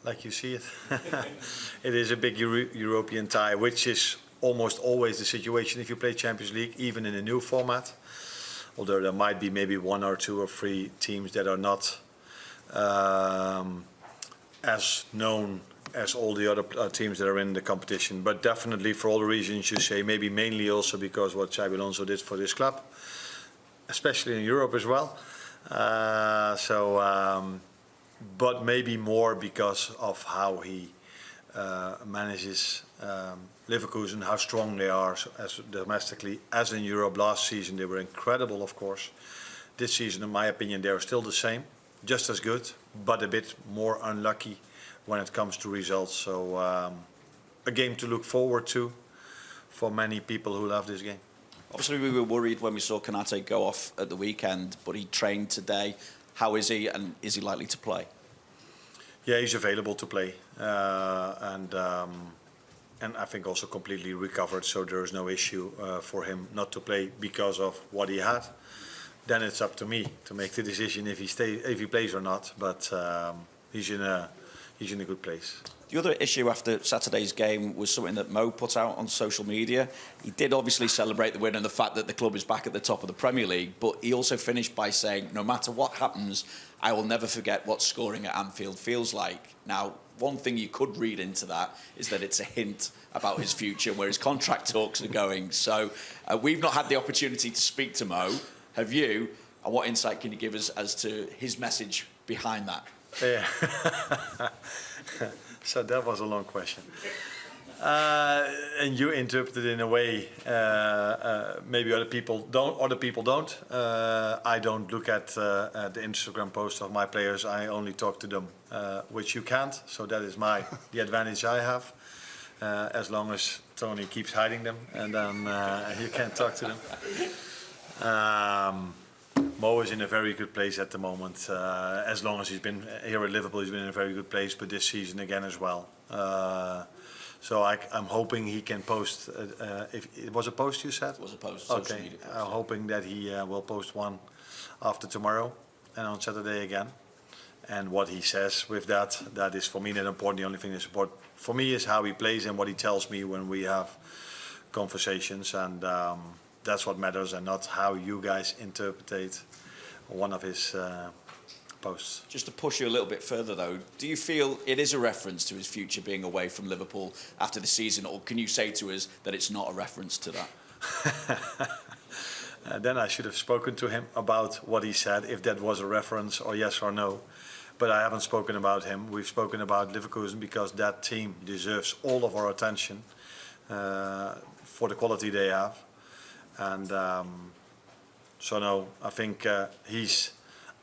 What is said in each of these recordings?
like you see it. It is a big European tie, which is almost always the situation if you play Champions League, even in a new format. Although there might be maybe 1 or 2 or 3 teams that are not as known as all the other teams that are in the competition. But definitely for all the reasons you say, maybe mainly also because what Xabi Alonso did for this club, especially in Europe as well. But maybe more because of how he manages Leverkusen, how strong they are as domestically, as in Europe. Last season they were incredible, of course. This season, in my opinion, they are still the same, just as good, but a bit more unlucky when it comes to results. So a game to look forward to for many people who love this game. Obviously, we were worried when we saw Konate go off at the weekend, but he trained today. How is he, and is he likely to play? Yeah, he's available to play, and I think also completely recovered. So there is no issue for him not to play because of what he had. Then it's up to me to make the decision if he plays or not. But he's in a good place. The other issue after Saturday's game was something that Mo put out on social media. He did obviously celebrate the win and the fact that the club is back at the top of the Premier League, but he also finished by saying, no matter what happens, I will never forget what scoring at Anfield feels like. Now, one thing you could read into that is that it's a hint about his future, where his contract talks are going. So we've not had the opportunity to speak to Mo. Have you? And what insight can you give us as to his message behind that? Yeah. So that was a long question. And you interpreted it in a way maybe other people don't. I don't look at the Instagram posts of my players. I only talk to them, which you can't. So that is the advantage I have. As long as Tony keeps hiding them, and then you can't talk to them. Mo is in a very good place at the moment. As long as he's been here at Liverpool, he's been in a very good place, but this season again as well. So I'm hoping he can post, if it was a post you said? It was a post, okay. social media post. I'm hoping that he will post one after tomorrow and on Saturday again. And what he says with that is for me not important. The only thing that's important for me is how he plays and what he tells me when we have conversations. And that's what matters, and not how you guys interpret one of his posts. Just to push you a little bit further though, do you feel it is a reference to his future being away from Liverpool after the season, or can you say to us that it's not a reference to that? Then I should have spoken to him about what he said, if that was a reference or yes or no. But I haven't spoken about him. We've spoken about Leverkusen because that team deserves all of our attention for the quality they have. And so no, I think he's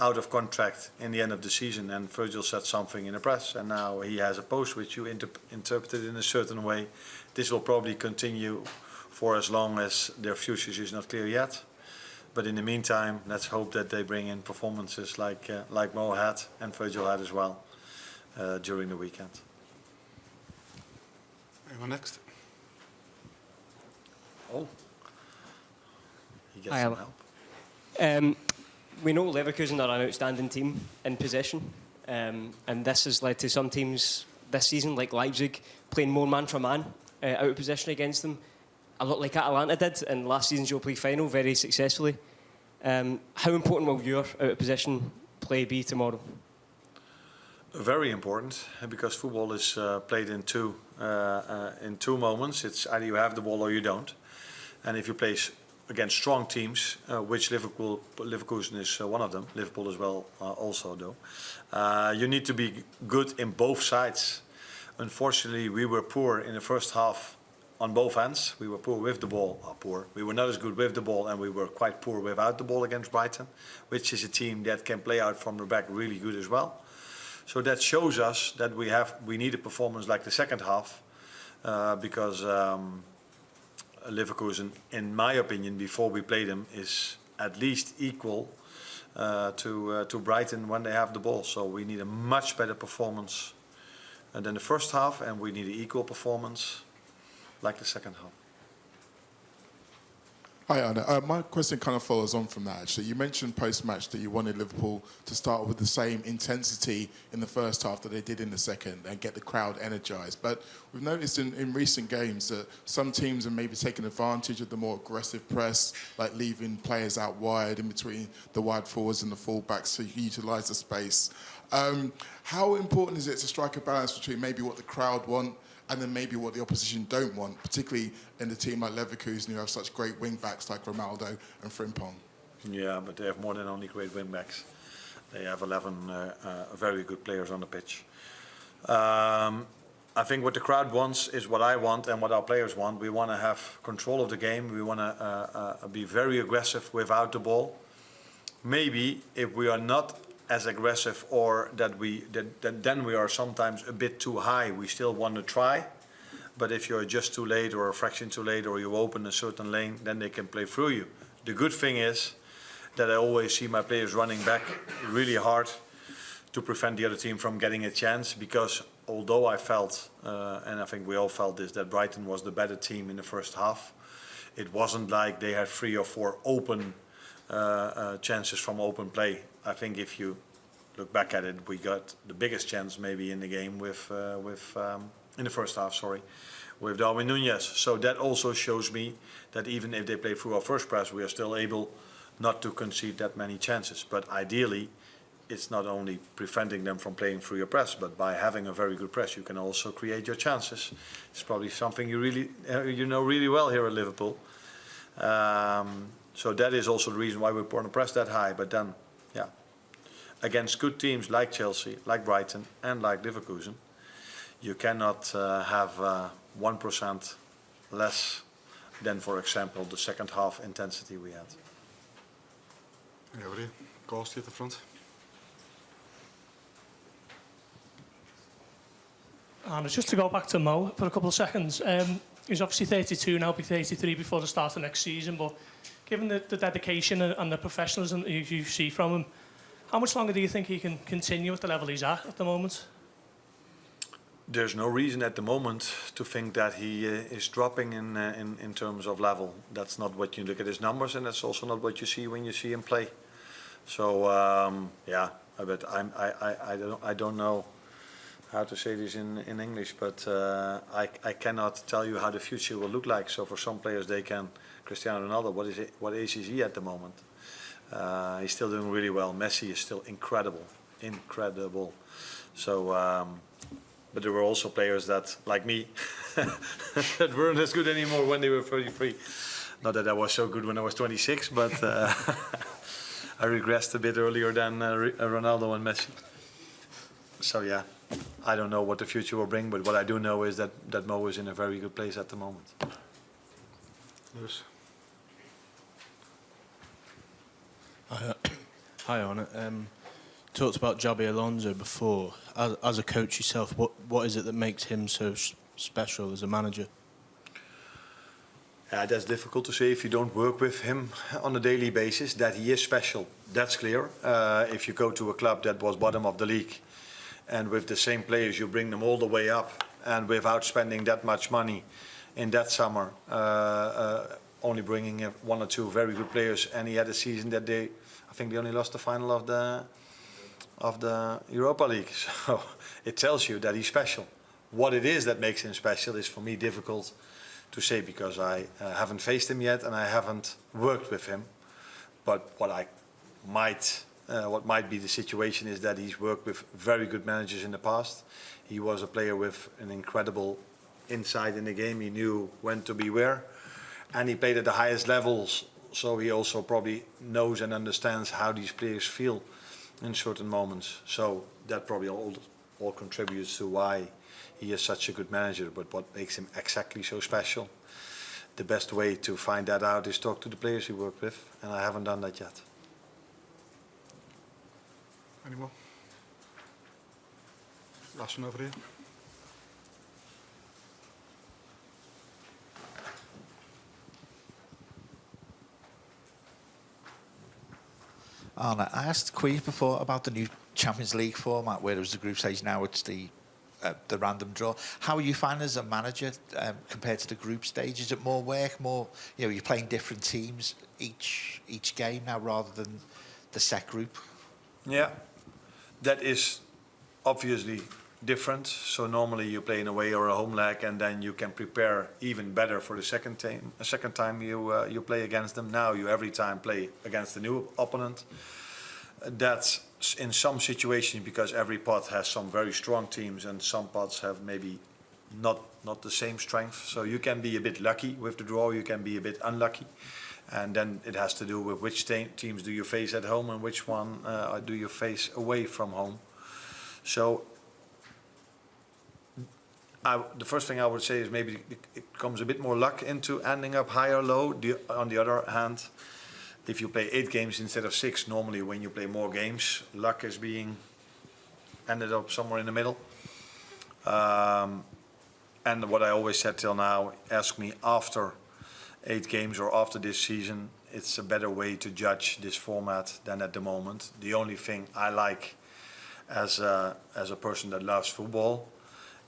out of contract in the end of the season, and Virgil said something in the press, and now he has a post which you interpreted in a certain way. This will probably continue for as long as their future is not clear yet. But in the meantime, let's hope that they bring in performances like Mo had and Virgil had as well during the weekend. Anyone next? Oh. He gets some help. We know Leverkusen are an outstanding team in possession, and this has led to some teams this season, like Leipzig, playing more man for man out of possession against them. A lot like Atalanta did in last season's Europa League final, very successfully. How important will your out of possession play be tomorrow? Very important, because football is played in two moments. It's either you have the ball or you don't. And if you play against strong teams, which Leverkusen is one of them, Liverpool as well also though, you need to be good in both sides. Unfortunately, we were poor in the first half on both ends. We were poor with the ball, we were not as good with the ball, and we were quite poor without the ball against Brighton, which is a team that can play out from the back really good as well. So that shows us that we need a performance like the second half, because Leverkusen, in my opinion, before we play them, is at least equal to Brighton when they have the ball. So we need a much better performance than the first half, and we need an equal performance like the second half. Hi, Arne. My question kind of follows on from that, actually. You mentioned post-match that you wanted Liverpool to start with the same intensity in the first half that they did in the second and get the crowd energised. But we've noticed in recent games that some teams have maybe taken advantage of the more aggressive press, like leaving players out wide in between the wide forwards and the full-backs to utilise the space. How important is it to strike a balance between maybe what the crowd want and then maybe what the opposition don't want, particularly in a team like Leverkusen, who have such great wing-backs like Ronaldo and Frimpong? Yeah, but they have more than only great wing-backs. They have 11 very good players on the pitch. I think what the crowd wants is what I want and what our players want. We want to have control of the game. We want to be very aggressive without the ball. Maybe if we are not as aggressive, or then we are sometimes a bit too high, we still want to try. But if you're just too late or a fraction too late, or you open a certain lane, then they can play through you. The good thing is that I always see my players running back really hard to prevent the other team from getting a chance, because although I felt, and I think we all felt this, that Brighton was the better team in the first half, it wasn't like they had 3 or 4 open chances from open play. I think if you look back at it, we got the biggest chance maybe in the game in the first half, with Darwin Núñez. So that also shows me that even if they play through our first press, we are still able not to concede that many chances. But ideally, it's not only preventing them from playing through your press, but by having a very good press, you can also create your chances. It's probably something you really, you know really well here at Liverpool. So that is also the reason why we want to press that high. But then, yeah, against good teams like Chelsea, like Brighton, and like Leverkusen, you cannot have 1% less than, for example, the second half intensity we had. Yeah, what are you? Goals at the front. And just to go back to Mo for a couple of seconds, he's obviously 32 now, be 33 before the start of next season, but given the dedication and the professionalism that you see from him, how much longer do you think he can continue at the level he's at the moment? There's no reason at the moment to think that he is dropping in terms of level. That's not what you look at his numbers, and that's also not what you see when you see him play. So yeah, but I don't know how to say this in English, but I cannot tell you how the future will look like. So for some players, they can. Cristiano Ronaldo, what age is he at the moment? He's still doing really well. Messi is still incredible. So, but there were also players that, like me, that weren't as good anymore when they were 33. Not that I was so good when I was 26, but I regressed a bit earlier than Ronaldo and Messi. So yeah, I don't know what the future will bring, but what I do know is that Mo is in a very good place at the moment. Lewis. Hi, Arne. Talked about Xabi Alonso before. As a coach yourself, what is it that makes him so special as a manager? That's difficult to say if you don't work with him on a daily basis, that he is special. That's clear. If you go to a club that was bottom of the league, and with the same players you bring them all the way up, and without spending that much money in that summer, only bringing 1 or 2 very good players, and he had a season that I think they only lost the final of the Europa League. So it tells you that he's special. What it is that makes him special is for me difficult to say, because I haven't faced him yet and I haven't worked with him. But what might be the situation is that he's worked with very good managers in the past. He was a player with an incredible insight in the game. He knew when to be where, and he played at the highest levels. So he also probably knows and understands how these players feel in certain moments. So that probably all contributes to why he is such a good manager. But what makes him exactly so special, the best way to find that out is talk to the players he worked with, and I haven't done that yet. Any more? Last one over here. Arne, I asked Queeve before about the new Champions League format, where it was the group stage. Now it's the the random draw. How are you finding as a manager compared to the group stage? Is it more work, more, you know, you're playing different teams each game now rather than the set group? Yeah, that is obviously different. So normally you play an away or a home leg, and then you can prepare even better for the second time you play against them. Now you every time play against a new opponent. That's in some situations, because every pot has some very strong teams and some pots have maybe not the same strength. So you can be a bit lucky with the draw, you can be a bit unlucky. And then it has to do with which teams do you face at home and which one do you face away from home. So the first thing I would say is maybe it comes a bit more luck into ending up high or low. On the other hand, if you play 8 games instead of 6, normally when you play more games, luck is being ended up somewhere in the middle. And what I always said till now, ask me after 8 games or after this season, it's a better way to judge this format than at the moment. The only thing I like as a person that loves football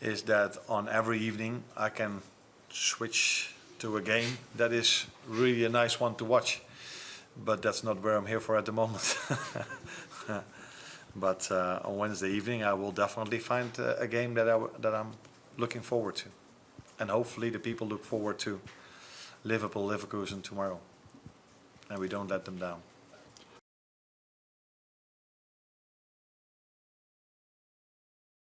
is that on every evening I can switch to a game that is really a nice one to watch. But that's not where I'm here for at the moment. But on Wednesday evening I will definitely find a game that I'm looking forward to. And hopefully the people look forward to Liverpool, Leverkusen tomorrow. And we don't let them down.